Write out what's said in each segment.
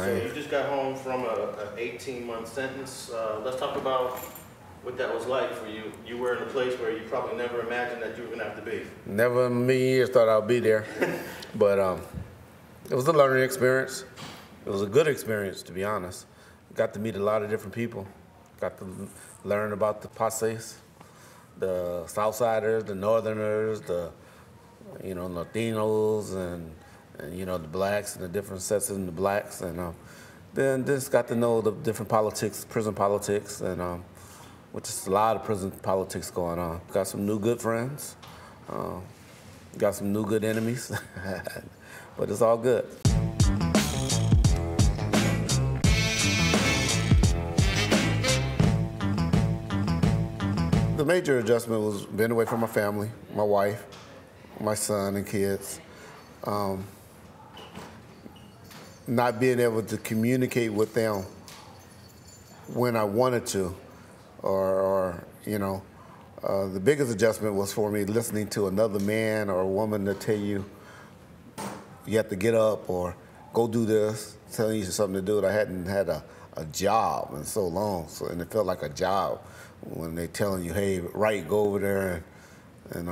So you just got home from an 18-month sentence. Let's talk about what that was like for you. You were in a place where you probably never imagined that you were going to have to be. Never in a million years thought I'd be there. But it was a learning experience. It was a good experience, to be honest. Got to meet a lot of different people. Got to learn about the Pases, the Southsiders, the Northerners, the Latinos, and the blacks and the different sets in the blacks, and then just got to know the different politics, prison politics, and which is a lot of prison politics going on. Got some new good friends, got some new good enemies, but it's all good. The major adjustment was being away from my family, my wife, my son and kids. Not being able to communicate with them when I wanted to, or the biggest adjustment was for me listening to another man or a woman to tell you have to get up or go do this, telling you something to do. I hadn't had a job in so long, and it felt like a job when they telling you, hey, Wright, go over there and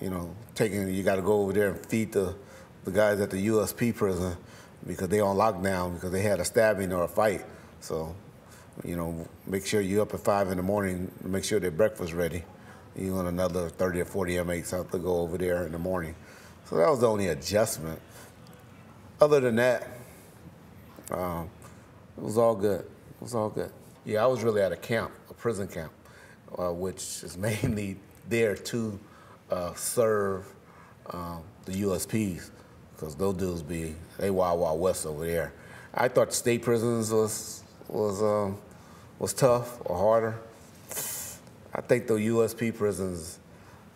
you got to go over there and feed the guys at the USP prison because they on lockdown because they had a stabbing or a fight. So, make sure you're up at 5 in the morning to make sure their breakfast ready. You want another 30 or 40 inmates have to go over there in the morning. So that was the only adjustment. Other than that, it was all good. It was all good. Yeah, I was really at a camp, a prison camp, which is mainly there to serve the USPs, because those dudes they wild, wild west over there. I thought the state prisons was tough or harder. I think the USP prisons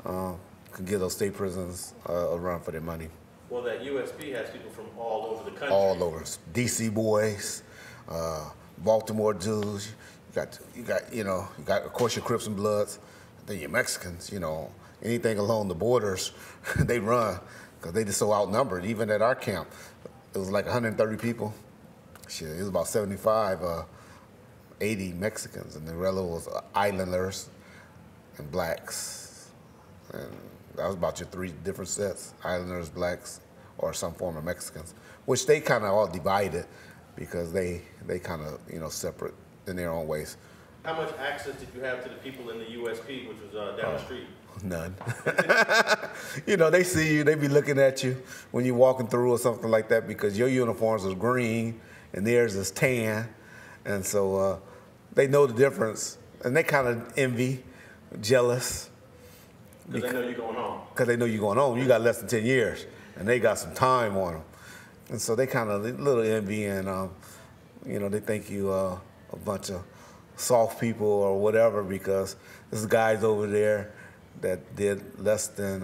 can give those state prisons a run for their money. Well, that USP has people from all over the country. All over. DC boys, Baltimore dudes. You got of course your Crips and Bloods. Then your Mexicans. Anything along the borders, they run because they just so outnumbered. Even at our camp, it was like 130 people. Shit, it was about 75, 80 Mexicans, and the rest was islanders and blacks. And that was about your 3 different sets: islanders, blacks, or some form of Mexicans, which they kind of all divided because they kind of separate in their own ways. How much access did you have to the people in the USP, which was down the street? None. They see you, they be looking at you when you're walking through or something like that because your uniforms is green and theirs is tan. And so they know the difference and they kind of envy, jealous. Because they know you're going home. Because they know you're going home. You got less than 10 years and they got some time on them. And so they kind of a little envy and, they think you a bunch of soft people or whatever because there's guys over there that did less than,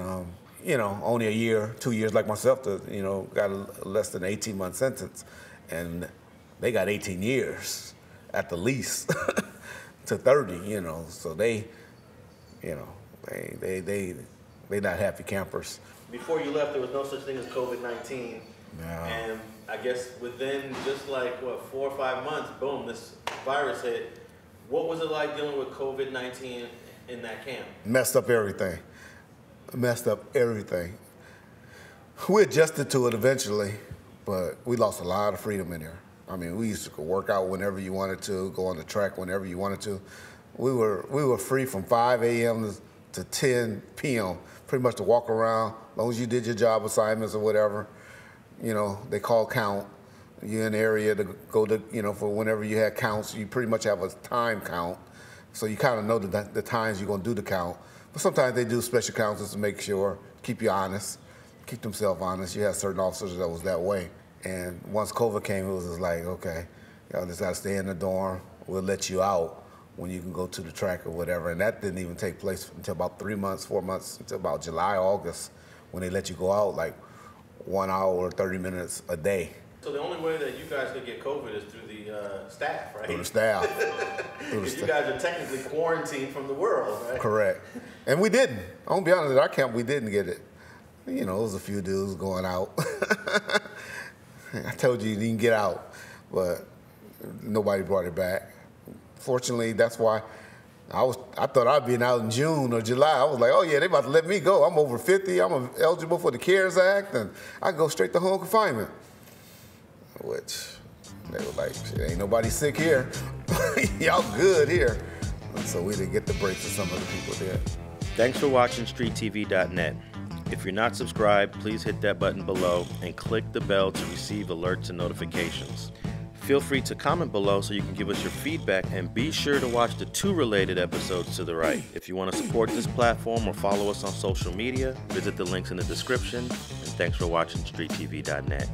only a year, 2 years like myself, got a less than 18-month sentence. And they got 18 years at the least to 30, So they not happy campers. Before you left, there was no such thing as COVID-19. No. And I guess within just like, 4 or 5 months, boom, this virus hit. What was it like dealing with COVID-19 in that camp? Messed up everything. We adjusted to it eventually, but we lost a lot of freedom in there. I mean, we used to go work out whenever you wanted to, go on the track whenever you wanted to. We were free from 5 a.m. to 10 p.m., pretty much to walk around, as long as you did your job assignments or whatever. They call count. You're in the area to go to, for whenever you had counts, you pretty much have a time count. So you kind of know the times you're going to do the count. But sometimes they do special counts just to make sure, keep you honest, keep themselves honest. You had certain officers that was that way. And once COVID came, it was just like, okay, y'all just got to stay in the dorm. We'll let you out when you can go to the track or whatever. And that didn't even take place until about 3 months, 4 months, until about July, August, when they let you go out like 1 hour or 30 minutes a day. So the only way that you guys could get COVID is through the staff, right? Through the staff. Because you guys are technically quarantined from the world, right? Correct. And we didn't. I'm going to be honest, at our camp, we didn't get it. There was a few dudes going out. I told you didn't get out. but nobody brought it back. Fortunately, that's why I thought I'd been out in June or July. I was like, oh yeah, they about to let me go. I'm over 50. I'm eligible for the CARES Act, and I go straight to home confinement. Which they were like, shit, ain't nobody sick here. Y'all good here. And so we didn't get the breaks that some other people did. Thanks for watching StreetTV.net. If you're not subscribed, please hit that button below and click the bell to receive alerts and notifications. Feel free to comment below so you can give us your feedback, and be sure to watch the 2 related episodes to the right. If you want to support this platform or follow us on social media, visit the links in the description. And thanks for watching StreetTV.net.